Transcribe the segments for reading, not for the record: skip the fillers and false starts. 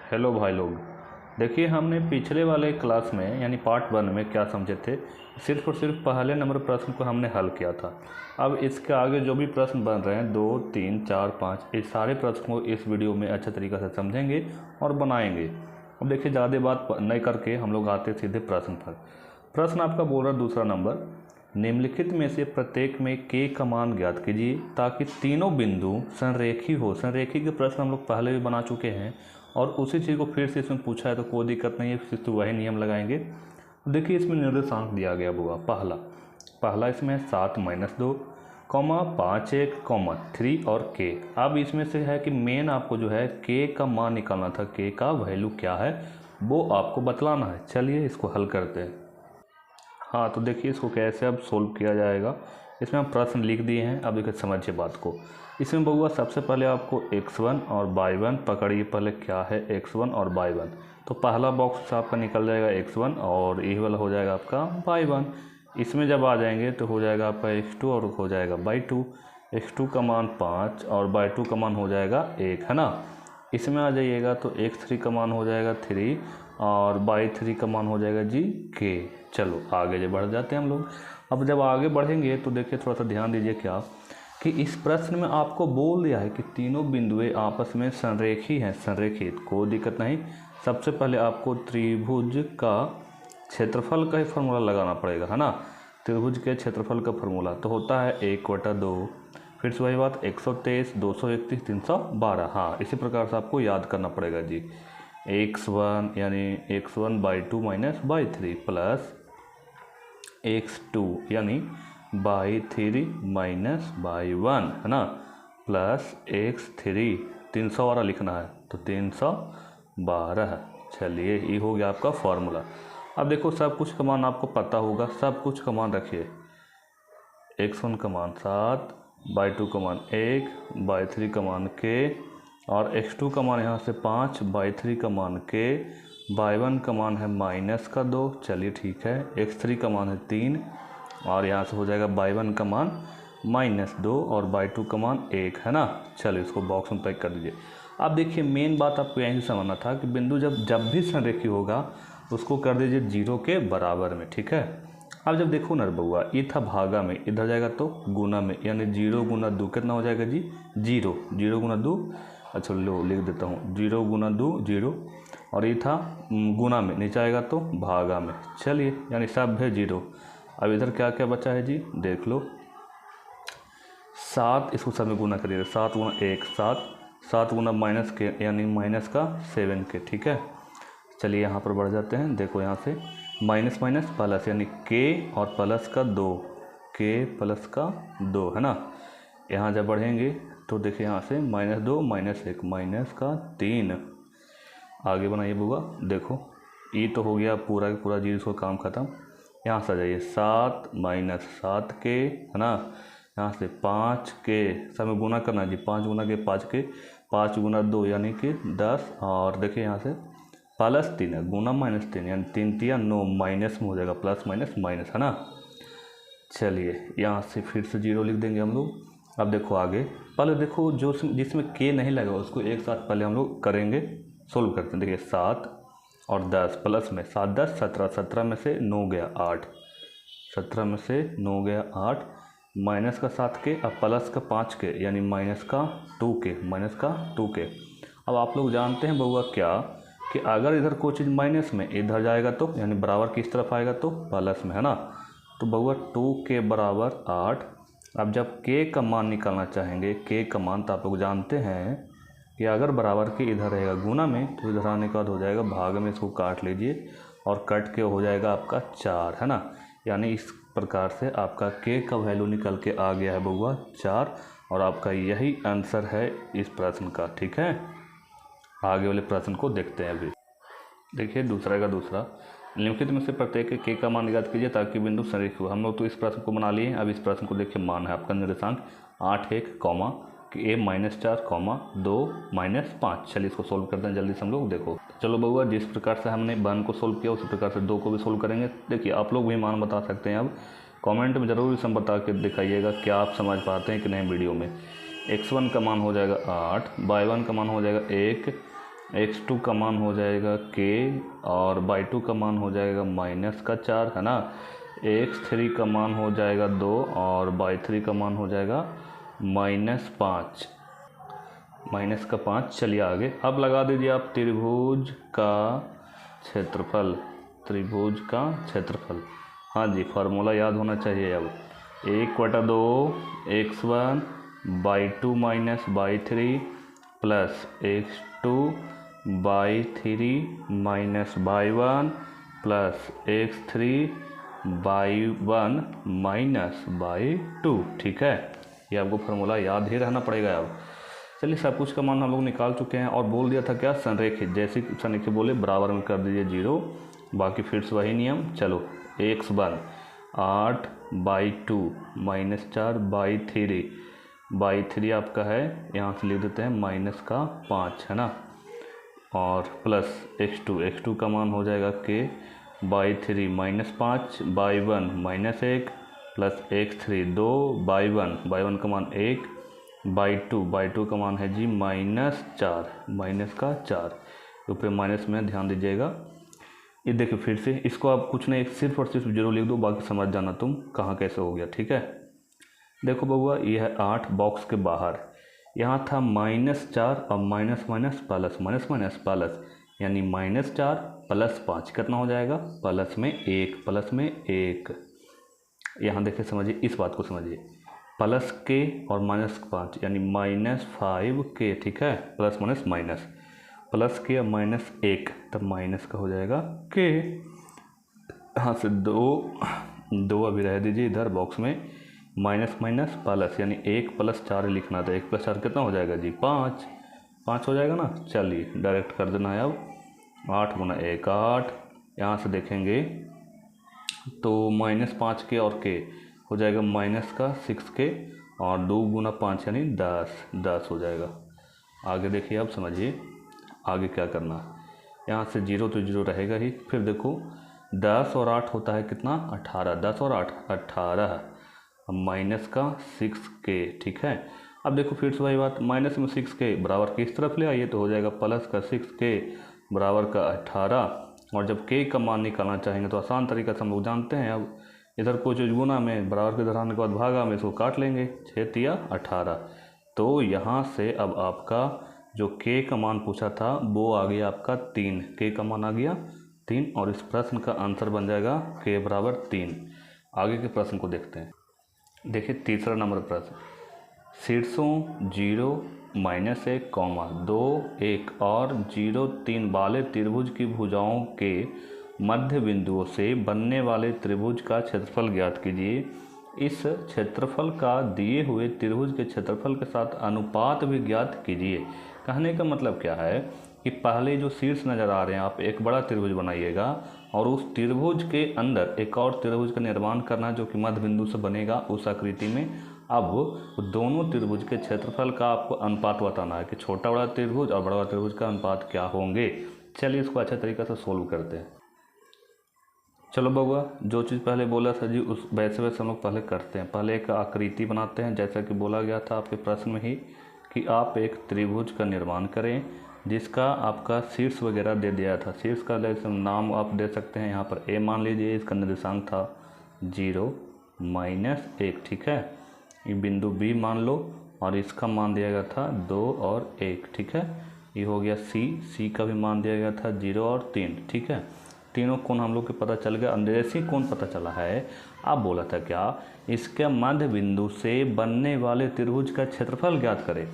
Hello भाई लोग, देखिए हमने पिछले वाले क्लास में यानी पार्ट 1 में क्या समझे थे। सिर्फ और सिर्फ पहले नंबर प्रश्न को हमने हल किया था। अब इसके आगे जो भी प्रश्न बन रहे हैं 2, 3, 4, 5 इस सारे प्रश्न को इस वीडियो में अच्छे तरीक़े से समझेंगे और बनाएंगे। अब देखिए ज़्यादा बात नहीं करके हम लोग आते सीधे प्रश्न पर। प्रश्न आपका बोल रहा है दूसरा नंबर, निम्नलिखित में से प्रत्येक में के का मान ज्ञात कीजिए ताकि तीनों बिंदु संरेखी हो। संरेखी के प्रश्न हम लोग पहले भी बना चुके हैं और उसी चीज़ को फिर से इसमें पूछा है तो कोई दिक्कत नहीं है, फिर तो वही नियम लगाएंगे। देखिए इसमें निर्देशांक दिया गया होगा। पहला इसमें 7 - 2, 5 1, 3 और के। अब इसमें से है कि मेन आपको जो है के का मान निकालना था, के का वैल्यू क्या है वो आपको बतलाना है। चलिए इसको हल करते हैं। हाँ तो देखिए इसको कैसे अब सोल्व किया जाएगा। इसमें हम प्रश्न लिख दिए हैं। अब देखिए समझिए बात को। इसमें बउआ सबसे पहले आपको x1 और y1 पकड़िए। पहले क्या है x1 और y1, तो पहला बॉक्स आपका निकल जाएगा x1 और ये वाला हो जाएगा आपका y1। इसमें जब आ जाएंगे तो हो जाएगा आपका x2 और हो जाएगा y2। x2 का मान 5 और y2 का मान हो जाएगा 1, है ना। इसमें आ जाइएगा तो x3 का मान हो जाएगा 3 और y3 का मान हो जाएगा जी k। चलो आगे जो बढ़ जाते हैं हम लोग। अब जब आगे बढ़ेंगे तो देखिए थोड़ा सा ध्यान दीजिए क्या कि इस प्रश्न में आपको बोल दिया है कि तीनों बिंदुएं आपस में संरेखी हैं। संरेखित कोई दिक्कत नहीं। सबसे पहले आपको त्रिभुज का क्षेत्रफल का ही फॉर्मूला लगाना पड़ेगा, है ना। त्रिभुज के क्षेत्रफल का फॉर्मूला तो होता है 1/2। फिर से वही बात 123, 231, 312। हाँ इसी प्रकार से आपको याद करना पड़ेगा जी। x1 यानी x1/2 - y3 प्लस x2 यानी y3 - y1, है ना, प्लस x3 312 लिखना है तो 312। चलिए ये हो गया आपका फॉर्मूला। अब देखो सब कुछ का मान आपको पता होगा, सब कुछ का मान रखिए। x1 का मान 7, y2 का मान 1, y3 का मान k और x2 का मान यहाँ से 5, y3 का मान k, y1 का मान है -2। चलिए ठीक है। x3 का मान है 3 और यहाँ से हो जाएगा y1 का मान -2 और y2 का मान 1, है ना। चलिए इसको बॉक्स में पैक कर दीजिए। अब देखिए मेन बात आपको यहीं से समझना था कि बिंदु जब भी संरेखी होगा उसको कर दीजिए 0 के बराबर में, ठीक है। अब जब देखो ना बउआ ये था भागा में, इधर जाएगा तो गुना में, यानी 0 × 2 कितना हो जाएगा जी 0। 0 × 2, अच्छा लो लिख देता हूँ 0 × 2 0 और ये था गुना में, नीचे आएगा तो भागा में। चलिए यानी सब है 0। अब इधर क्या क्या बचा है जी देख लो। 7 इसको सब में गुना करिएगा। 7 × 1 7, 7 × माइनस के यानी -7 के, ठीक है। चलिए यहाँ पर बढ़ जाते हैं। देखो यहाँ से माइनस प्लस यानी k और प्लस का 2, k प्लस का 2, है ना। यहाँ जब बढ़ेंगे तो देखिए यहाँ से -2 -1 -3। आगे बनाइए बुआ। देखो ये तो हो गया पूरा का पूरा 0 का काम ख़त्म। यहाँ से आ जाइए 7 - 7k, है ना। यहाँ से 5k सब में गुना करना जी। 5 × के 5k, 5 × 2 यानी कि 10 और देखिए यहाँ से +3 है, गुना -3 यानी 3 × 9 माइनस में हो जाएगा प्लस माइनस, है ना। चलिए यहाँ से फिर से 0 लिख देंगे हम लोग। अब देखो आगे पहले देखो जो जिसमें k नहीं लगा उसको एक साथ पहले हम लोग करेंगे, सोल्व करते हैं। देखिए 7 और 10 प्लस में 7 10 17, 17 में से 9 गया 8, 17 में से 9 गया 8, माइनस का 7k अब प्लस का 5k यानी माइनस का 2k। अब आप लोग जानते हैं बउआ क्या कि अगर इधर कोई चीज़ माइनस में इधर जाएगा तो यानी बराबर किस तरफ आएगा तो प्लस में, है ना। तो बउआ 2k बराबर 8। अब जब k का मान निकालना चाहेंगे, k का मान तो आप लोग जानते हैं कि अगर बराबर के इधर रहेगा गुना में तो इधर आने के बाद हो जाएगा भाग में। इसको काट लीजिए और कट के हो जाएगा आपका 4, है ना। यानी इस प्रकार से आपका k का वैल्यू निकल के आ गया है बउआ 4 और आपका यही आंसर है इस प्रश्न का, ठीक है। आगे वाले प्रश्न को देखते हैं अभी। देखिए दूसरा का दूसरा, निम्नलिखित में से प्रत्येक के k का मान ज्ञात कीजिए ताकि बिंदु संरेखी हो। हम लोग तो इस प्रश्न को बना लिए। अब इस प्रश्न को देखिए मान है आपका निर्देशांक 8 1, a -4, 2 -5। चलिए इसको सोल्व करते हैं जल्दी से हम लोग। देखो चलो बउआ जिस प्रकार से हमने 1 को सोल्व किया उसी प्रकार से 2 को भी सोल्व करेंगे। देखिए आप लोग भी मान बता सकते हैं। अब कमेंट में ज़रूर इसे बता के दिखाइएगा क्या आप समझ पाते हैं कि नहीं वीडियो में। x1 का मान हो जाएगा 8, y1 का मान हो जाएगा 1 x2 का मान हो जाएगा k और y2 का मान हो जाएगा -4 है ना। x3 का मान हो जाएगा 2 और y3 का मान हो जाएगा -5 -5। चलिए आगे, अब लगा दीजिए आप त्रिभुज का क्षेत्रफल, त्रिभुज का क्षेत्रफल। हाँ जी, फार्मूला याद होना चाहिए। अब 1/2 x1 y2 - y3 plus x2 y3 - y1 plus x3 y1 - y2। ठीक है, ये आपको फार्मूला याद ही रहना पड़ेगा। अब चलिए, सब कुछ का मान हम लोग निकाल चुके हैं और बोल दिया था क्या, संरेखित। जैसे संरेखित बोले बराबर में कर दीजिए 0, बाकी फिर से वही नियम। चलो, x1 8/2 -4/3 y3 आपका है, यहाँ से लिख देते हैं -5 है ना, और प्लस x2 का मान हो जाएगा k y3 -5 y1 -1 plus x3 2 y1 का मान 1 y2 का मान है जी -4 ऊपर माइनस में ध्यान दीजिएगा। ये देखिए फिर से, इसको आप कुछ नहीं, सिर्फ और सिर्फ 0 लिख दो, बाकी समझ जाना तुम कहाँ कैसे हो गया। ठीक है, देखो बउआ, ये है 8 बॉक्स के बाहर, यहाँ था -4 और माइनस प्लस यानी -4 प्लस 5 कितना हो जाएगा, प्लस में 1 यहाँ देखिए, समझिए इस बात को समझिए, प्लस के और -5 यानी -5k। ठीक है, प्लस माइनस प्लस के और -1 तब माइनस का हो जाएगा k। यहाँ से 2 अभी रह दीजिए इधर बॉक्स में, माइनस प्लस यानी 1 + 4 लिखना था। 1 + 4 कितना हो जाएगा जी, 5 हो जाएगा ना। चलिए डायरेक्ट कर देना है। अब 8 × 1 8, यहाँ से देखेंगे तो -5k और k हो जाएगा -6k और 2 × 5 यानी 10 हो जाएगा। आगे देखिए, अब समझिए आगे क्या करना है। यहाँ से 0 तो 0 रहेगा ही, फिर देखो 10 और 8 होता है कितना, 18, 10 और 8 18, -6k। ठीक है, अब देखो फिर से वही बात, माइनस में 6k बराबर किस तरफ ले आइए तो हो जाएगा +6k बराबर का 18। और जब k का मान निकालना चाहेंगे तो आसान तरीका से हम लोग जानते हैं। अब इधर कोई चीज़ गुना में, बराबर के इधर आने के बाद भागा में, इसको काट लेंगे, 6 या 18। तो यहाँ से अब आपका जो k का मान पूछा था वो आ गया आपका 3, k का मान आ गया 3, और इस प्रश्न का आंसर बन जाएगा k बराबर 3। आगे के प्रश्न को देखते हैं। देखिए तीसरा नंबर प्रश्न, शीर्षों 0 -1, 2 1 और 0 3 वाले त्रिभुज की भुजाओं के मध्य बिंदुओं से बनने वाले त्रिभुज का क्षेत्रफल ज्ञात कीजिए। इस क्षेत्रफल का दिए हुए त्रिभुज के क्षेत्रफल के साथ अनुपात भी ज्ञात कीजिए। कहने का मतलब क्या है कि पहले जो शीर्ष नज़र आ रहे हैं, आप एक बड़ा त्रिभुज बनाइएगा और उस त्रिभुज के अंदर एक और त्रिभुज का निर्माण करना जो कि मध्य बिंदु से बनेगा उस आकृति में। अब दोनों त्रिभुज के क्षेत्रफल का आपको अनुपात बताना है कि छोटा बड़ा त्रिभुज और बड़ा त्रिभुज का अनुपात क्या होंगे। चलिए इसको अच्छे तरीके से सोल्व करते हैं। चलो बउआ, जो चीज़ पहले बोला था जी उस वैसे हम लोग पहले करते हैं। पहले एक आकृति बनाते हैं, जैसा कि बोला गया था आपके प्रश्न में ही कि आप एक त्रिभुज का निर्माण करें जिसका आपका शीर्ष वगैरह दे दिया था। शीर्ष का नाम आप दे सकते हैं, यहाँ पर a मान लीजिए, इसका निर्देशांक था 0 -1। ठीक है, ये बिंदु B मान लो और इसका मान दिया गया था 2 और 1। ठीक है, ये हो गया C का भी मान दिया गया था 0 और 3। ठीक है, तीनों कोण हम लोग के पता चल गया। अंदेशी कोण पता चला है। अब बोला था क्या, इसके मध्य बिंदु से बनने वाले त्रिभुज का क्षेत्रफल ज्ञात करें।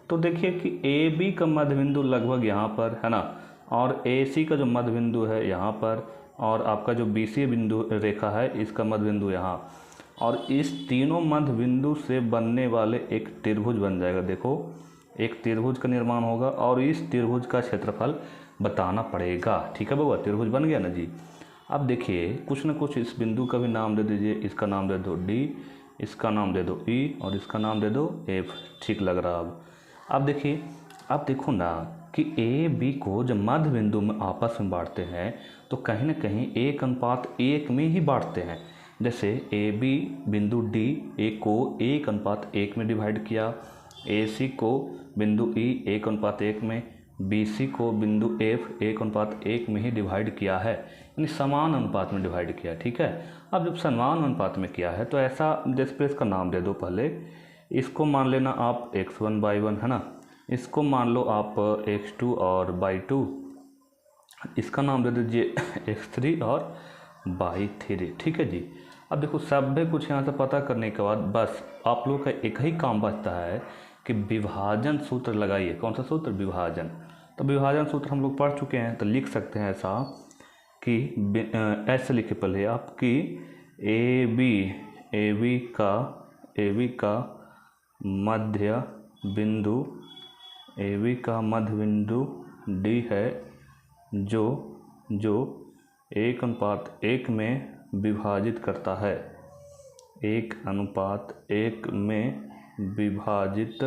तो देखिए कि AB का मध्य बिंदु लगभग यहाँ पर है ना, और AC का जो मध्य बिंदु है यहाँ पर, और आपका जो BC बिंदु रेखा है इसका मध्य बिंदु यहाँ, और इस तीनों मध्य बिंदु से बनने वाले एक त्रिभुज बन जाएगा। देखो एक त्रिभुज का निर्माण होगा और इस त्रिभुज का क्षेत्रफल बताना पड़ेगा। ठीक है बउआ, त्रिभुज बन गया ना जी। अब देखिए कुछ ना कुछ इस बिंदु का भी नाम दे दीजिए। इसका नाम दे दो D, इसका नाम दे दो E और इसका नाम दे दो F। ठीक लग रहा। अब देखिए, अब देखो ना कि A B को जब मध्य बिंदु में आपस में बांटते हैं तो कहीं ना कहीं 1:1 में ही बांटते हैं। जैसे AB बिंदु D A को 1:1 में डिवाइड किया, AC को बिंदु E 1:1 में, BC को बिंदु F 1:1 में ही डिवाइड किया है, यानी समान अनुपात में डिवाइड किया है। ठीक है, अब जब समान अनुपात में किया है तो ऐसा जैसे इसका नाम दे दो। पहले इसको मान लेना आप x1/1 है ना, इसको मान लो आप x2 और y2, इसका नाम दे दीजिए x3 और y3। ठीक है जी। अब देखो सब कुछ यहाँ से पता करने के बाद बस आप लोग का एक ही काम बचता है कि विभाजन सूत्र लगाइए। कौन सा सूत्र? विभाजन। तो विभाजन सूत्र हम लोग पढ़ चुके हैं, तो लिख सकते हैं ऐसा कि ऐसे लिखे पहले आपकी AB का मध्य बिंदु D है, जो 1:1 में विभाजित करता है, 1:1 में विभाजित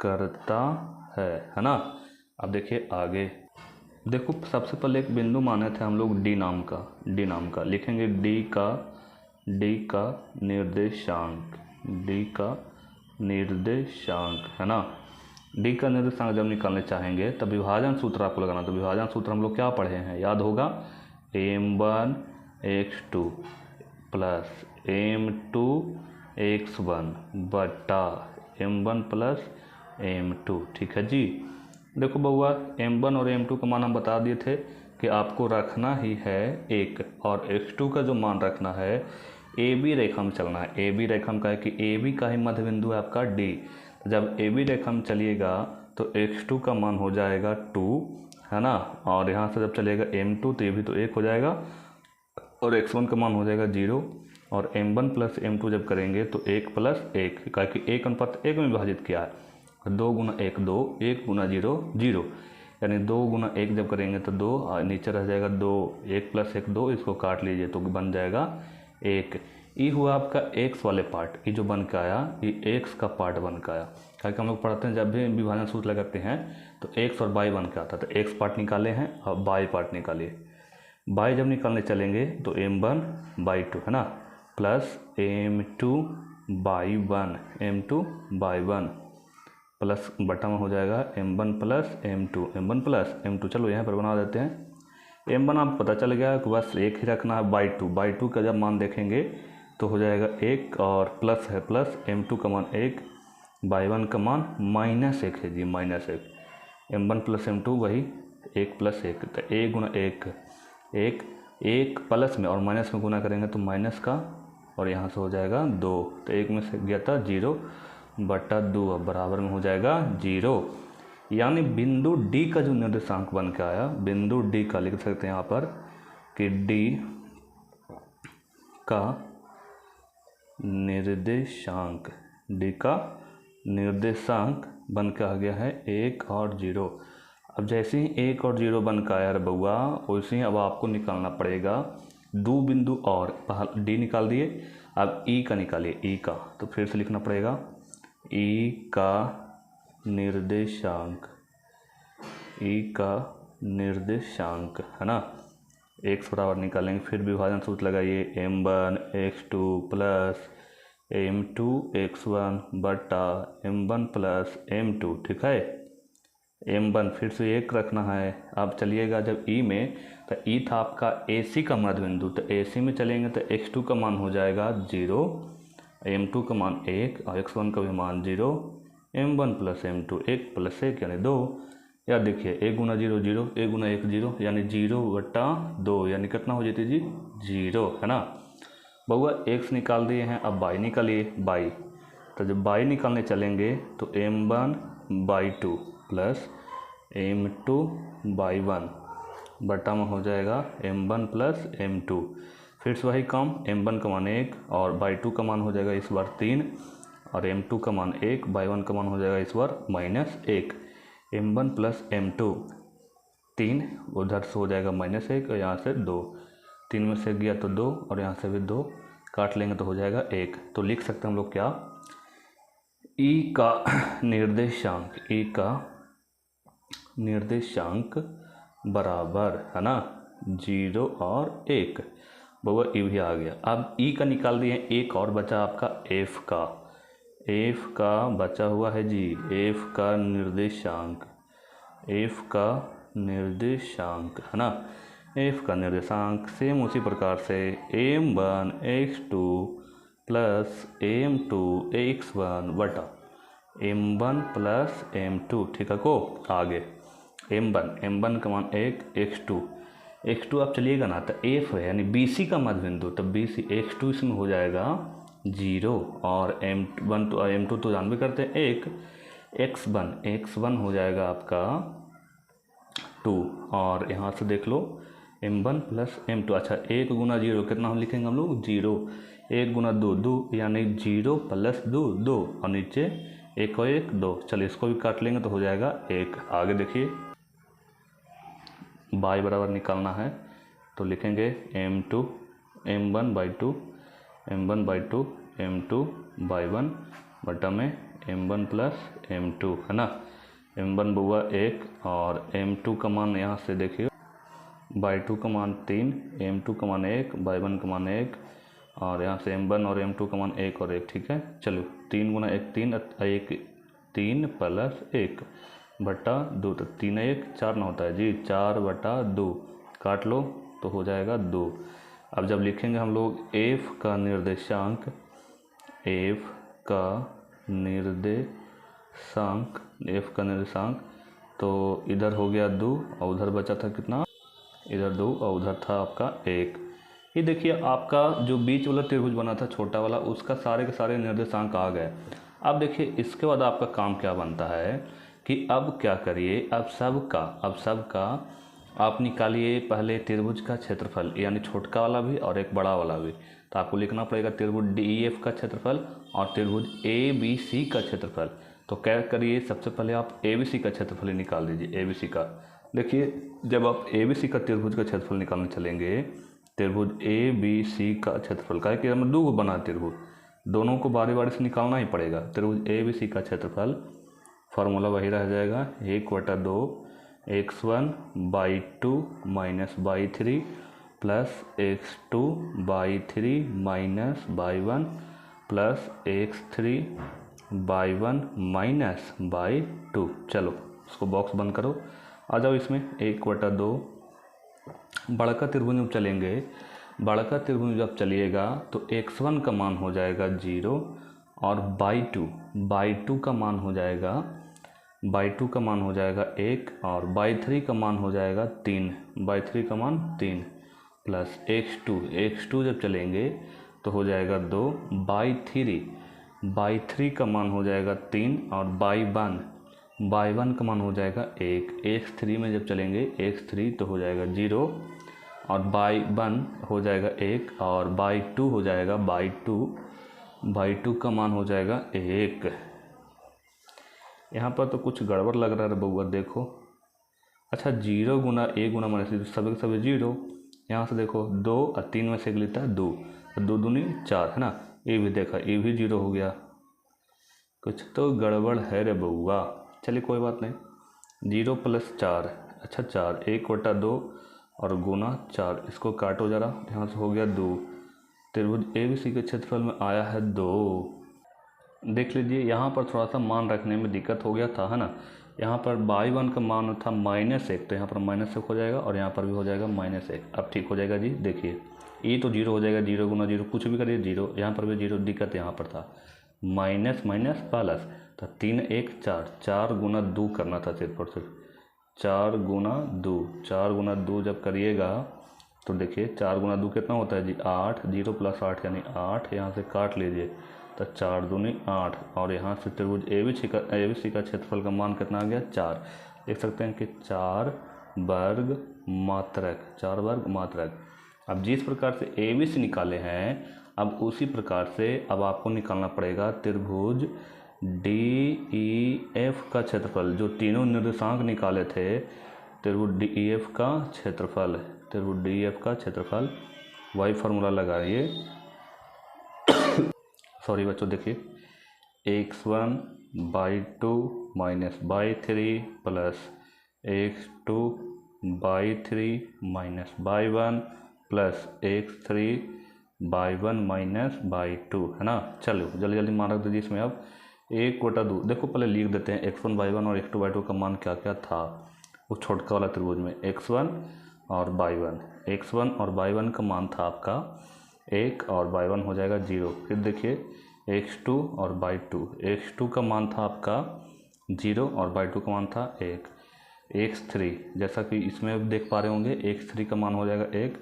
करता है ना। अब देखिए आगे, देखो सबसे पहले एक बिंदु माने थे हम लोग D नाम का लिखेंगे D का निर्देशांक है ना। D का निर्देशांक जब निकालने चाहेंगे तब विभाजन सूत्र आपको लगाना। तो विभाजन सूत्र हम लोग क्या पढ़े हैं, याद होगा, m1x2 प्लस m2x1 बटा m1 प्लस m2। ठीक है जी। देखो बउआ m1 और m2 का मान हम बता दिए थे कि आपको रखना ही है 1, और x2 का जो मान रखना है AB रेखा में चलना है। AB रेखा में का है कि AB का ही मध्य बिंदु है आपका D। जब AB रेखा में चलिएगा तो x2 का मान हो जाएगा 2 है ना, और यहाँ से जब चलेगा m2 तो ये भी तो 1 हो जाएगा, और x1 का मान हो जाएगा 0, और m1 प्लस m2 जब करेंगे तो 1 प्लस 1, क्योंकि 1:1 में विभाजित किया है। 2 गुना 1 2, 1 गुना 0 0, यानी 2 गुना 1 जब करेंगे तो 2, नीचे रह जाएगा 2, 1 प्लस 1 2, इसको काट लीजिए तो बन जाएगा 1। ये हुआ आपका x वाले पार्ट, ये जो बन के आया ये x का पार्ट बन के आया। क्योंकि हम लोग पढ़ते हैं जब भी विभाजन सूत्र लगाते हैं तो x और y बन के आता है। तो x पार्ट निकाले हैं और y पार्ट निकालिए। y जब निकालने चलेंगे तो m1/2 है ना, प्लस m2/1 प्लस बटा में हो जाएगा m1 प्लस m2। चलो यहाँ पर बना देते हैं। m1 आपको पता चल गया कि बस एक ही रखना है, बाई टू का जब मान देखेंगे तो हो जाएगा 1, और प्लस है प्लस m2 का मान 1, y1 का मान -1 है जी, -1। m1 प्लस m2 वही 1 प्लस 1, तो 1 गुना 1 प्लस में और माइनस में गुना करेंगे तो माइनस का, और यहाँ से हो जाएगा 2, तो 1 में से गया था 0/2, अब बराबर में हो जाएगा 0। यानी बिंदु D का जो निर्देशांक बन के आया, बिंदु D का लिख सकते हैं यहाँ पर कि D का निर्देशांक बन के आ गया है 1 और 0। अब जैसे ही 1 और 0 बन के आया रे बउआ, वैसे ही अब आपको निकालना पड़ेगा 2 बिंदु और। D निकाल दिए, अब E का निकालिए, E का, तो फिर से लिखना पड़ेगा E का निर्देशांक है ना। x बराबर निकालेंगे, फिर विभाजन सूत्र लगाइए, m1x2 प्लस m2x1 बटा m1 प्लस m2। ठीक है, m1 फिर से 1 रखना है। अब चलिएगा जब E में, तो E था आपका AC का मध्य बिंदु, तो AC में चलेंगे तो x2 का मान हो जाएगा 0, m2 का मान 1 और x1 का भी मान 0, m1 प्लस m2 1 प्लस 1 यानी 2। यार देखिए 1 गुना 0 0, 1 गुना 1 0, यानी 0/2, यानी कितना हो जाती जी 0 है ना। बउआ x निकाल दिए हैं, अब y निकालिए, y। तो जब y निकालने चलेंगे तो m1/2 प्लस m2/1 बटा में हो जाएगा m1 प्लस m2। फिर से वही काम, m1 का मान 1 और y2 का मान हो जाएगा इस बार 3, और m2 का मान 1, y1 का मान हो जाएगा इस बार -1। m1 प्लस m2 3, उधर से हो जाएगा -1 और यहाँ से 2, 3 में से गया तो 2 और यहाँ से भी 2, काट लेंगे तो हो जाएगा 1। तो लिख सकते हैं हम लोग क्या, E का निर्देशांक बराबर है ना 0 और 1। बउआ E भी आ गया। अब E का निकाल दिए, एक और बचा आपका F का बचा हुआ है जी, F का निर्देशांक एफ का निर्देशांक है ना, एफ का निर्देशांक सेम उसी प्रकार से m1 x2 plus m2 x1 बटा m1 प्लस m2, ठीक है को आगे m1 का मान 1, x2 आप चलिएगा ना तो एफ है यानी BC का मध्य बिंदु, तब BC x2 इसमें हो जाएगा 0 और m2 तो जानबे करते हैं 1, x1 हो जाएगा आपका 2 और यहाँ से देख लो m1 प्लस m2। अच्छा 1 गुना 0 कितना हम लिखेंगे हम लोग 0, 1 गुना 2 2 यानी 0 प्लस 2 2 और नीचे 1 और 1 2। चलिए इसको भी काट लेंगे तो हो जाएगा 1। आगे देखिए y बराबर निकालना है तो लिखेंगे m1 बाई 2 m2 बाई 1 बटा में m1 प्लस m2 है ना, m1 बुआ 1 और m2 का मान यहाँ से देखिए बाई 2 का मान 3, m2 का मान 1, बाई 1 का मान 1 और यहाँ से m1 और m2 का मान 1 और 1, ठीक है। चलो 3 गुना 1 3 प्लस 1 बटा 2, तो 3 1 4 ना होता है जी, 4 बटा 2 काट लो तो हो जाएगा 2। अब जब लिखेंगे हम लोग f का निर्देशांक तो इधर हो गया 2 और उधर बचा था कितना, इधर 2 और उधर था आपका 1। ये देखिए आपका जो बीच वाला त्रिभुज बना था छोटा वाला, उसका सारे के सारे निर्देशांक आ गए। अब देखिए इसके बाद आपका काम क्या बनता है कि अब क्या करिए, अब सबका आप निकालिए पहले त्रिभुज का क्षेत्रफल, यानी छोटका वाला भी और एक बड़ा वाला भी। तो आपको लिखना पड़ेगा त्रिभुज DEF का क्षेत्रफल और त्रिभुज ABC का क्षेत्रफल। तो क्या करिए, सबसे पहले आप ABC का क्षेत्रफल निकाल दीजिए। ABC का देखिए जब आप ABC का त्रिभुज का क्षेत्रफल निकालने चलेंगे, त्रिभुज ABC का क्षेत्रफल का कि हम 2 बना त्रिभुज, दोनों को बारी बारी से निकालना ही पड़ेगा। त्रिभुज ABC का क्षेत्रफल फार्मूला वही रह जाएगा 1/2 x1 by 2 minus by 3 plus x2 by 3 minus by 1 plus x3 by 1 minus by 2। चलो इसको बॉक्स बंद करो, आ जाओ इसमें 1/2 बड़का त्रिभुज में चलेंगे। बड़का त्रिभुज जब चलिएगा तो x1 का मान हो जाएगा 0 और बाई 2 का मान हो जाएगा 1 और बाई 3 का मान हो जाएगा 3, बाई 3 का मान 3 प्लस x2 जब चलेंगे तो हो जाएगा 2 बाई 3 का मान हो जाएगा 3 और बाई 1 का मान हो जाएगा 1, x3 में जब चलेंगे x3 तो हो जाएगा 0 और बाई 1 हो जाएगा 1 और बाई 2 हो जाएगा बाई 2 का मान हो जाएगा 1। यहाँ पर तो कुछ गड़बड़ लग रहा है बउआ, देखो। अच्छा 0 गुना a गुना माइनस सभी के सभी 0, यहाँ से देखो 2 और 3 में से एक लेता है 2, 2 दूनी 4 है ना, ये भी देखा ये भी 0 हो गया। कुछ तो गड़बड़ है रे बउआ, चलिए कोई बात नहीं। 0 प्लस 4, अच्छा 4 1/2 और गुना 4, इसको काटो ज़रा, यहाँ से हो गया 2। त्रिभुज ABC के क्षेत्रफल में आया है 2। देख लीजिए यहाँ पर थोड़ा सा मान रखने में दिक्कत हो गया था, है ना। यहाँ पर बाई 1 का मान था -1, तो यहाँ पर -1 हो जाएगा और यहाँ पर भी हो जाएगा -1। अब ठीक हो जाएगा जी। देखिए ये तो 0 हो जाएगा, 0 गुना 0 कुछ भी करिए 0, यहाँ पर भी 0, दिक्कत यहाँ पर था माइनस प्लस, तो 3 1 4 गुना 2 करना था सिर्फ और सिर्फ 4 गुना 2 जब करिएगा तो देखिए 4 गुना 2 कितना होता है जी 8, 0 प्लस 8 यानी 8, यहाँ से काट लीजिए तो 4 दूनी 8 और यहाँ से त्रिभुज ABC का क्षेत्रफल का मान कितना आ गया 4। देख सकते हैं कि 4 वर्ग मात्रक। अब जिस प्रकार से ABC निकाले हैं, अब उसी प्रकार से अब आपको निकालना पड़ेगा त्रिभुज DEF का क्षेत्रफल। जो तीनों निर्देशांक निकाले थे, त्रिभुज DEF का क्षेत्रफल वही फार्मूला लगाइए। सॉरी बच्चों, देखिए x1 by 2 minus by 3 plus x2 by 3 minus by 1 plus x3 by 1 minus by 2, है ना। चलो जल्दी मान रख दीजिए इसमें। अब 1/2 देखो पहले लिख देते हैं x1 बाई 1 और x2 बाई 2 का मान क्या क्या था। उस छोटका वाला त्रिभुज में x1 और y1। x1 और y1 का मान था आपका 1 और y1 हो जाएगा 0। फिर देखिए x2 और y2, x2 का मान था आपका 0 और y2 का मान था 1। x3 जैसा कि इसमें अब देख पा रहे होंगे, x3 का मान हो जाएगा 1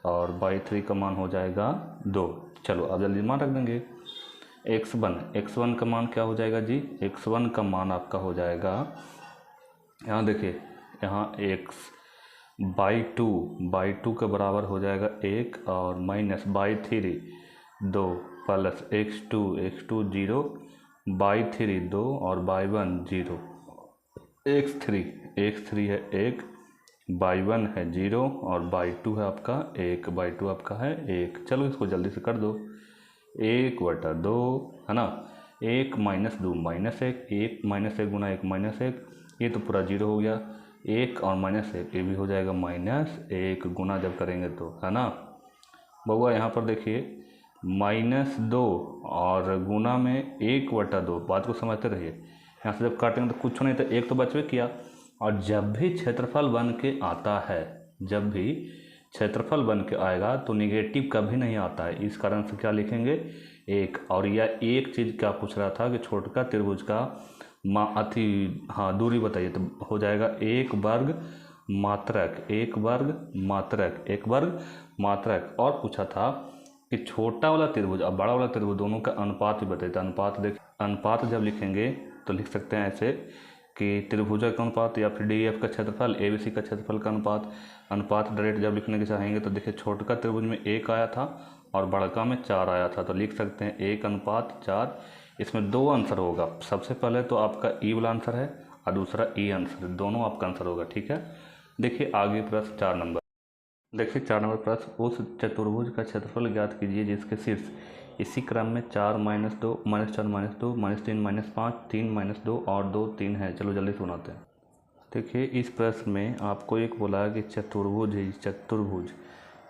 और y3 का मान हो जाएगा 2। चलो अब जल्दी मान रख देंगे। x1 का मान क्या हो जाएगा जी? x1 का मान आपका हो जाएगा, यहाँ देखिए, यहाँ बाई टू के बराबर हो जाएगा 1 और माइनस बाई3 2 प्लस x2 0 बाई3 2 और y1 0। x3 है 1, y1 है 0 और y2 है आपका 1, y2 आपका है 1। चलो इसको जल्दी से कर दो, 1/2 है ना, 1 माइनस 2 -1, 1 माइनस 1 गुना 1 -1, ये तो पूरा 0 हो गया। 1 और -1 ये भी हो जाएगा -1 गुना जब करेंगे तो, है ना बउआ। यहाँ पर देखिए -2 और गुना में 1/2, बात को समझते रहिए। यहाँ से जब काटेंगे तो कुछ नहीं, तो 1 तो बचवे किया। और जब भी क्षेत्रफल बन के आता है, जब भी क्षेत्रफल बन के आएगा तो निगेटिव कभी नहीं आता है। इस कारण से क्या लिखेंगे? 1। और यह एक चीज़ क्या पूछ रहा था कि छोटका त्रिभुज का दूरी बताइए, तो हो जाएगा 1 वर्ग मात्रक, 1 वर्ग मात्रक, 1 वर्ग मात्रक। और पूछा था कि छोटा वाला त्रिभुज और बड़ा वाला त्रिभुज दोनों का अनुपात भी बताइए। तो अनुपात जब लिखेंगे तो लिख सकते हैं ऐसे कि त्रिभुज का अनुपात या फिर DEF का क्षेत्रफल, ABC का क्षेत्रफल का अनुपात डायरेक्ट जब लिखने के चाहेंगे तो देखिए छोटका त्रिभुज में 1 आया था और बड़का में 4 आया था, तो लिख सकते हैं 1:4। इसमें 2 आंसर होगा। सबसे पहले तो आपका ई वाला आंसर है और दूसरा ई आंसर, दोनों आपका आंसर होगा। ठीक है, देखिए आगे प्रश्न 4 नंबर। देखिए 4 नंबर प्रश्न, उस चतुर्भुज का क्षेत्रफल ज्ञात कीजिए जिसके शीर्ष इसी क्रम में 4 -2 -4 -2 -3 -5 3 -2 और 2 3 है। चलो जल्दी सुनाते हैं। देखिए इस प्रश्न में आपको एक बोला है कि चतुर्भुज है, चतुर्भुज।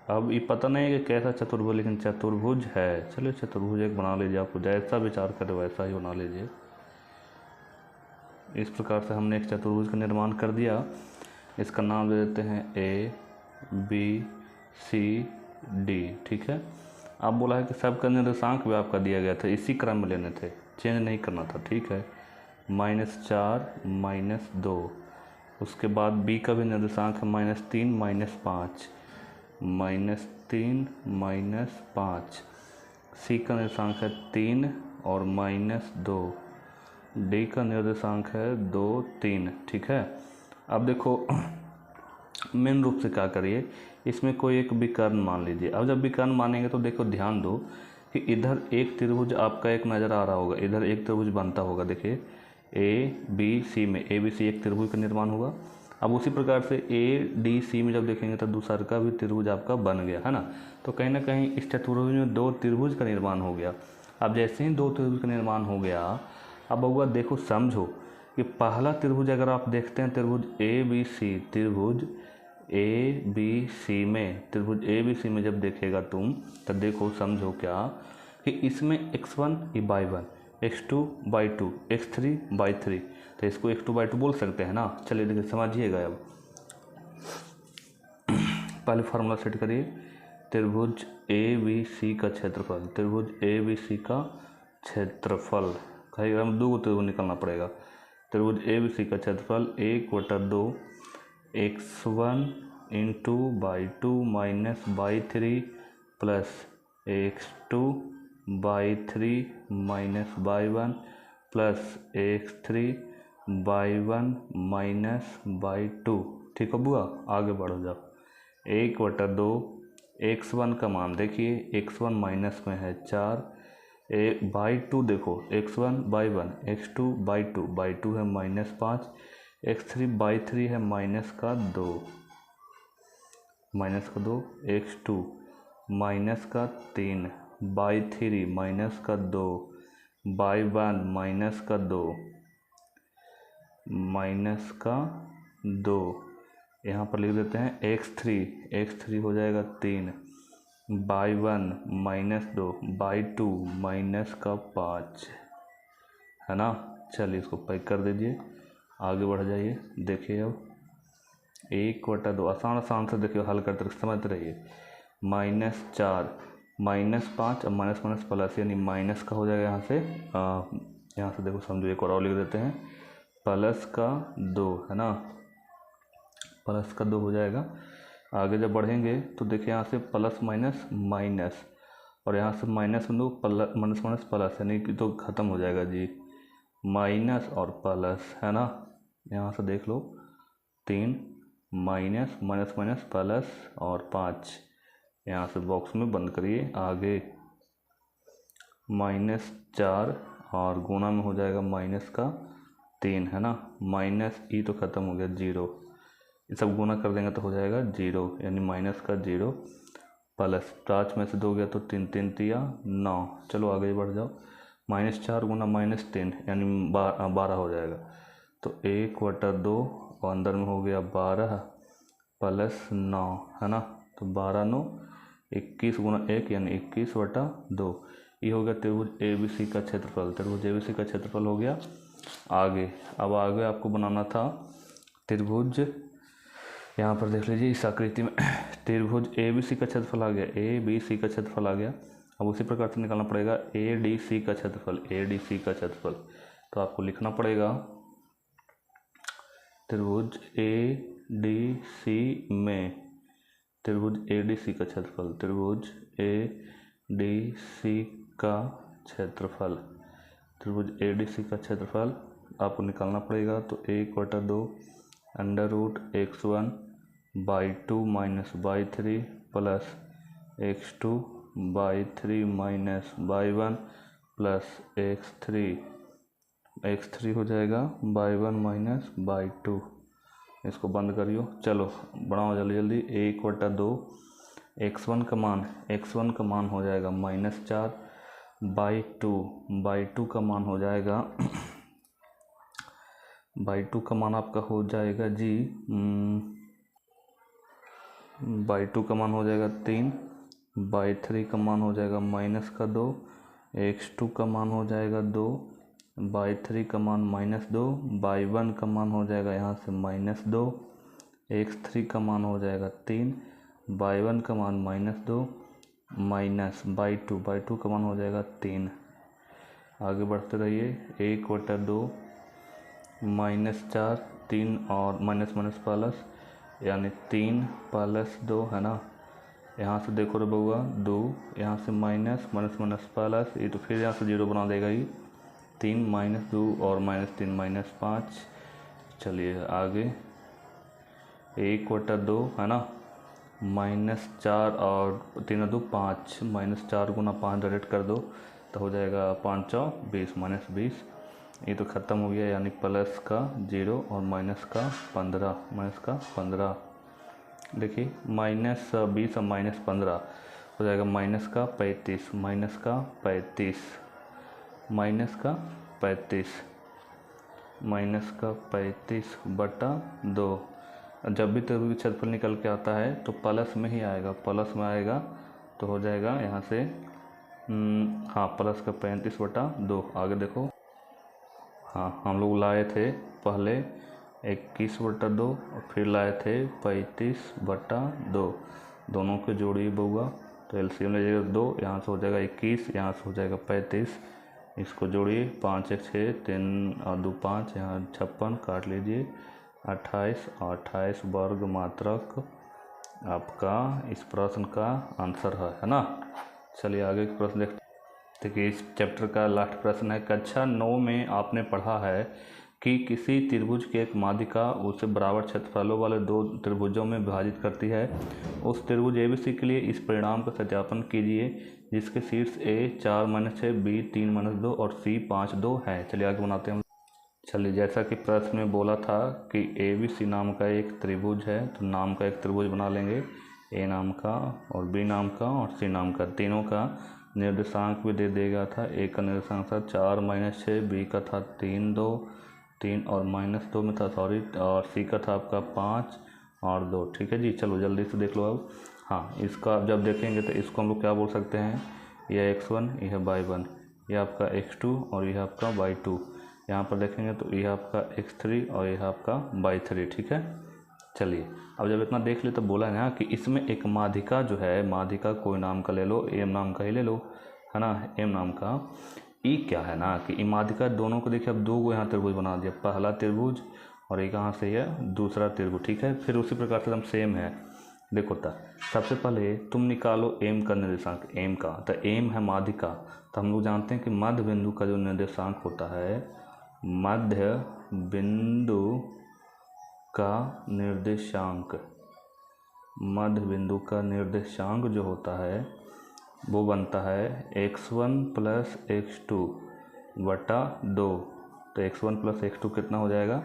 अब ये पता नहीं है कि कैसा चतुर्भुज, लेकिन चतुर्भुज है। चलिए चतुर्भुज एक बना लीजिए, आपको जैसा विचार करे वैसा ही बना लीजिए। इस प्रकार से हमने एक चतुर्भुज का निर्माण कर दिया। इसका नाम दे देते हैं ABCD। ठीक है, आप बोला है कि सबका निर्देशांक भी आपका दिया गया था, इसी क्रम में लेने थे, चेंज नहीं करना था। ठीक है, -4 -2, उसके बाद B का भी निर्देशांक है -3 -5, -3 -5। C का निर्देशांक है 3 और -2। D का निर्देशांक है 2 3। ठीक है, अब देखो मेन रूप से क्या करिए, इसमें कोई एक विकर्ण मान लीजिए। अब जब विकर्ण मानेंगे तो देखो ध्यान दो कि इधर एक त्रिभुज आपका एक नज़र आ रहा होगा, इधर एक त्रिभुज बनता होगा। देखिए ABC में ABC एक त्रिभुज का निर्माण हुआ। अब उसी प्रकार से ADC में जब देखेंगे तो दूसरा का भी त्रिभुज आपका बन गया, है ना। तो कहीं ना कहीं इस चतुर्भुज में 2 त्रिभुज का निर्माण हो गया। अब जैसे ही 2 त्रिभुज का निर्माण हो गया, अब बउआ देखो समझो कि पहला त्रिभुज अगर आप देखते हैं, त्रिभुज ABC में जब देखेगा तुम, तब देखो समझो क्या कि इसमें x1 y1, x2 y2, x3 y3, तो इसको x2 y2 बोल सकते हैं ना। चलिए देखिए समझिएगा। अब पहले फार्मूला सेट करिए, त्रिभुज ABC का क्षेत्रफल, त्रिभुज ABC का क्षेत्रफल, कहीं हम 2 त्रिभुज निकालना पड़ेगा। त्रिभुज ABC का क्षेत्रफल 1/2 x1 × y2 minus y3 plus x2 y3 minus y1 plus x3 y1 minus y2। ठीक है बुआ, आगे बढ़ो जाओ। 1/2 x1 का मान देखिए, x1 माइनस में है 4, y2 देखो x1 y1, x2 y2 है -5, x3 y3 है -2, x2 -3, y3 -2, y1 -2, यहाँ पर लिख देते हैं x3 हो जाएगा 3, y1 -2, y2 -5, है ना। चलिए इसको पैक कर दीजिए, आगे बढ़ जाइए। देखिए अब 1/2 आसान आसान से देखिए हल करते समझते रहिए। -4 -5 और माइनस माइनस प्लस, यानी माइनस का हो जाएगा यहाँ से देखो समझो एक और लिख देते हैं, प्लस का 2 है ना, प्लस का 2 हो जाएगा। आगे जब बढ़ेंगे तो देखिए यहाँ से प्लस माइनस माइनस, और यहाँ से माइनस में 2 प्लस माइनस माइनस प्लस, यानी कि तो ख़त्म हो जाएगा जी, माइनस और प्लस है ना। यहाँ से देख लो 3 माइनस माइनस माइनस प्लस और 5, यहाँ से बॉक्स में बंद करिए। आगे -4 और गुना में हो जाएगा माइनस का 3 है ना, माइनस ई तो ख़त्म हो गया 0, ये सब गुना कर देंगे तो हो जाएगा 0, यानी माइनस का 0 प्लस 5 में से 2 गया तो 3 3 तिया 9। चलो आगे बढ़ जाओ, -4 गुना -3 यानी 12 हो जाएगा। तो 1/2 और अंदर में हो गया 12 प्लस 9 है ना, तो 12 9 21 गुना 1 यानी 21/2। ये हो गया त्रिभुज ABC का क्षेत्रफल, त्रिभुज ABC का क्षेत्रफल हो गया। अब आगे आपको बनाना था त्रिभुज, यहाँ पर देख लीजिए इस आकृति में त्रिभुज ABC का क्षेत्रफल आ गया, ABC का क्षेत्रफल आ गया। अब उसी प्रकार से निकालना पड़ेगा ADC का क्षेत्रफल, ADC का क्षेत्रफल। तो आपको लिखना पड़ेगा त्रिभुज ADC में त्रिभुज ADC का क्षेत्रफल, त्रिभुज ADC का क्षेत्रफल, त्रिभुज ADC का क्षेत्रफल आपको निकालना पड़ेगा। तो 1/2 √x1/2 -y3 plus x2/3 -y1 plus x3 हो जाएगा y1 -y2। इसको बंद करियो। चलो बढ़ाओ जल्दी जल्दी। 1/2 x1 का मान हो जाएगा -4/2 का मान हो जाएगा -2 का मान आपका हो जाएगा जी, -2 का मान हो जाएगा 3/3 का मान हो जाएगा -2, x2 का मान हो जाएगा 2/3 का मान -2, y1 का मान हो जाएगा यहाँ से -2, x3 का मान हो जाएगा 3, y1 का मान -2 माइनस y2 का मान हो जाएगा 3। आगे बढ़ते रहिए। 1/2 -4 3 और माइनस माइनस प्लस, यानी 3 प्लस 2 है ना। यहाँ से देखो रे बउआ 2, यहाँ से माइनस माइनस माइनस प्लस, ये तो फिर यहाँ से 0 बना देगा ये। 3 -2 और -3 -5। चलिए आगे 1/2 है ना, -4 और 3 2 5, -4 गुना 5 डायरेक्ट कर दो तो हो जाएगा 5 20 -20। ये तो ख़त्म हो गया, यानी प्लस का 0 और माइनस का 15। देखिए -20 और -15 हो जाएगा -35 -35/2। जब भी त्रिभुज क्षेत्रफल निकल के आता है तो प्लस में ही आएगा, प्लस में आएगा तो हो जाएगा यहाँ से हाँ प्लस का 35/2। आगे देखो, हाँ हम लोग लाए थे पहले 21/2 और फिर लाए थे 35/2, दोनों के जोड़िए बउआ तो एलसीएम ले जाएगा 2, यहाँ से हो जाएगा 21, यहाँ से हो जाएगा 35, इसको जोड़िए 5 1 6 3 और 2 5, यहाँ 56 काट लीजिए 28 और 28 वर्ग मात्रक आपका इस प्रश्न का आंसर है ना। चलिए आगे के प्रश्न देखते हैं। देखिए इस चैप्टर का लास्ट प्रश्न है, कक्षा 9 में आपने पढ़ा है कि किसी त्रिभुज की एक माध्यिका उसे बराबर क्षेत्रफलों वाले 2 त्रिभुजों में विभाजित करती है। उस त्रिभुज ABC के लिए इस परिणाम का सत्यापन कीजिए जिसके शीर्ष A 4 - 6, B 3 - 2 और C 5 2 है। चलिए आगे बनाते हैं। चलिए जैसा कि प्रश्न में बोला था कि ABC नाम का एक त्रिभुज है, तो नाम का एक त्रिभुज बना लेंगे, A नाम का और B नाम का और C नाम का। तीनों का निर्देशांक भी दे देगा था। A का निर्देशांक था 4 - 6, B का था 3 और -2 में था सॉरी, और C का था आपका 5 और 2। ठीक है जी, चलो जल्दी से देख लो अब। हाँ इसका जब देखेंगे तो इसको हम लोग क्या बोल सकते हैं, यह x1, यह y1, यह आपका x2 और यह आपका y2। यहाँ पर देखेंगे तो यह आपका x3 और यह आपका y3। ठीक है, चलिए अब जब इतना देख ले तो बोला है ना कि इसमें एक माध्यिका जो है, माध्यिका कोई नाम का ले लो, एम नाम का ही ले लो, है ना, एम नाम का। ई क्या है ना कि ई माध्यिका दोनों को देखिए, अब दो को यहाँ त्रिभुज बना दिया, पहला त्रिभुज और एक कहाँ से है दूसरा त्रिभुज, ठीक है। फिर उसी प्रकार से हम सेम है, देखो तो सबसे पहले तुम निकालो एम का निर्देशांक, एम का, तो एम है माध्यिका, तो हम लोग जानते हैं कि मध्य बिंदु का जो निर्देशांक होता है, मध्य बिंदु का निर्देशांक, मध्य बिंदु का निर्देशांक जो होता है वो बनता है x1 प्लस x2 बटा 2। तो x1 प्लस x2 कितना हो जाएगा,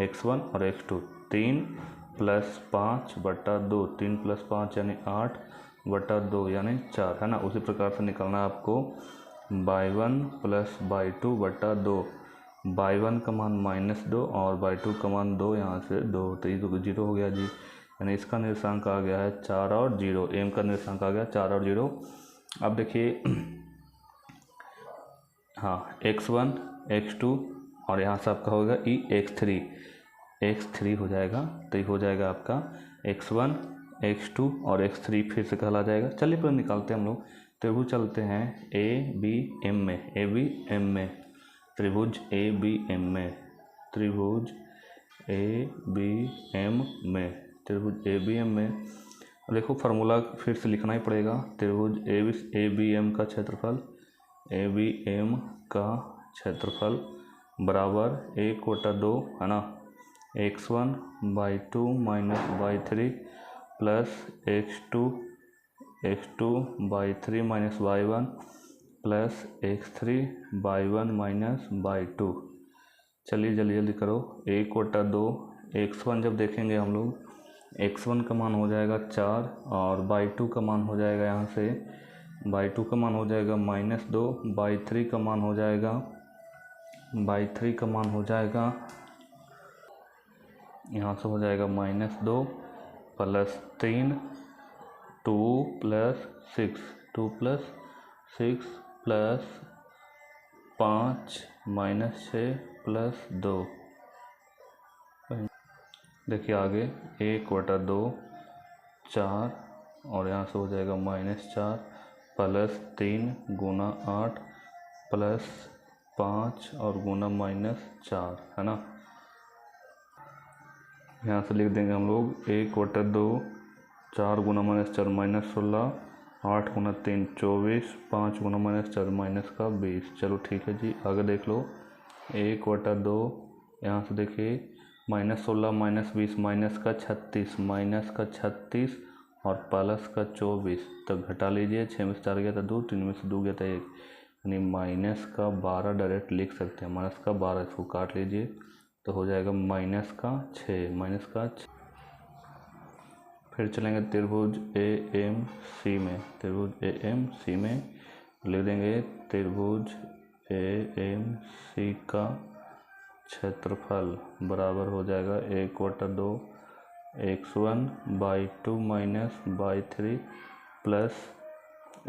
x1 और x2 3 प्लस 5 बटा 2, 3 प्लस 5 यानी 8 बटा 2 यानी 4, है ना। उसी प्रकार से निकलना है आपको y1 प्लस y2 बटा 2, y1 का मान -2 और y2 का मान 2, यहाँ से 2 तो ये तो 0 हो गया जी, यानी इसका निर्देशांक आ गया है 4 और 0, एम का निर्देशांक आ गया 4 और 0। अब देखिए हाँ x1 x2 और यहाँ से आपका होगा ई x3 हो जाएगा, तो ये हो जाएगा आपका x1 x2 और x3 फिर से कहला जाएगा। चलिए फिर निकालते हैं हम लोग, त्रिभुज चलते हैं ABM में, ABM में त्रिभुज ABM में, त्रिभुज ABM में, त्रिभुज ABM में देखो फार्मूला फिर से लिखना ही पड़ेगा। त्रिभुज ABM का क्षेत्रफल, ABM का क्षेत्रफल बराबर 1/2, है ना, x1/2 minus y3 plus x2/3 minus y1 plus x3/1 minus y2। चलिए जल्दी जल्दी करो, 1/2, x1 जब देखेंगे हम लोग x1 का मान हो जाएगा 4 और y2 का मान हो जाएगा, यहाँ से y2 का मान हो जाएगा -2, y3 का मान हो जाएगा, y3 का मान हो जाएगा यहाँ से हो जाएगा -2 प्लस 3, 2 प्लस 6 प्लस 5 -6 प्लस 2। देखिए आगे 1/2 4 और यहाँ से हो जाएगा -4 प्लस 3 गुना 8 प्लस 5 और गुना -4, है ना। यहाँ से लिख देंगे हम लोग 1/2 4 गुना -4 -16, 8 गुना 3 24, 5 गुना -4 -20। चलो ठीक है जी, आगे देख लो 1/2, यहाँ से देखिए -16 -20 -36 और प्लस का 24, तो घटा लीजिए, 6 में से 4 गया था 2, 3 में से 2 गया था 1, यानी -12 डायरेक्ट लिख सकते हैं, -12 इसको काट लीजिए तो हो जाएगा -6। फिर चलेंगे त्रिभुज AMC में, त्रिभुज AMC में लिख देंगे त्रिभुज AMC का क्षेत्रफल बराबर हो जाएगा 1/2 x1/2 minus y3 plus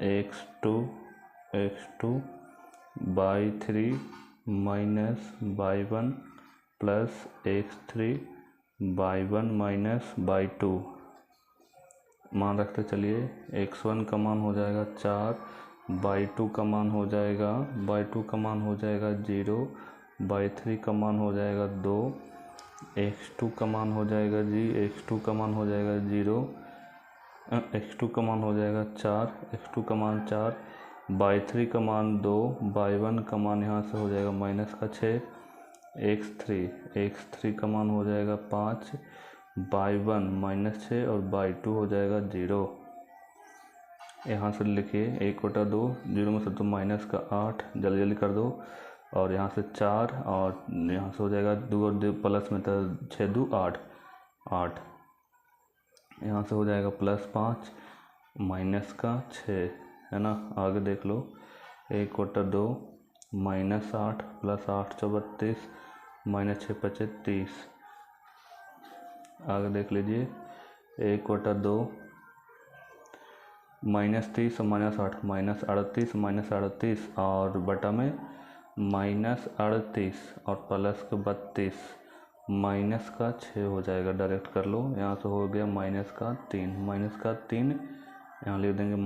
x2/3 minus y1 plus x3/1 minus y2। मान रखते चलिए, x1 का मान हो जाएगा 4, y2 का मान हो जाएगा 0, y3 का मान हो जाएगा 2, x2 का मान हो जाएगा 0, x2 का मान हो जाएगा 4, x2 का मान 4, y3 का मान 2, y1 का मान यहाँ से हो जाएगा -6, x3 का मान हो जाएगा 5, y1 -6 और y2 हो जाएगा 0। यहाँ से लिखिए 1/2, 0 में से तो -8, जल्दी जल्दी कर दो, और यहाँ से 4 और यहाँ से हो जाएगा 2 और 2 प्लस में तो 6 2 8, यहाँ से हो जाएगा +5 -6, है ना। आगे देख लो 1/2 -8 प्लस 8 32 -6 25 30। आगे देख लीजिए 1/2 -30 और -8 -38 और बटा में -38 और प्लस के 32 माइनस का 6 हो जाएगा, डायरेक्ट कर लो। यहाँ से हो गया -3, -3 यहाँ लिख देंगे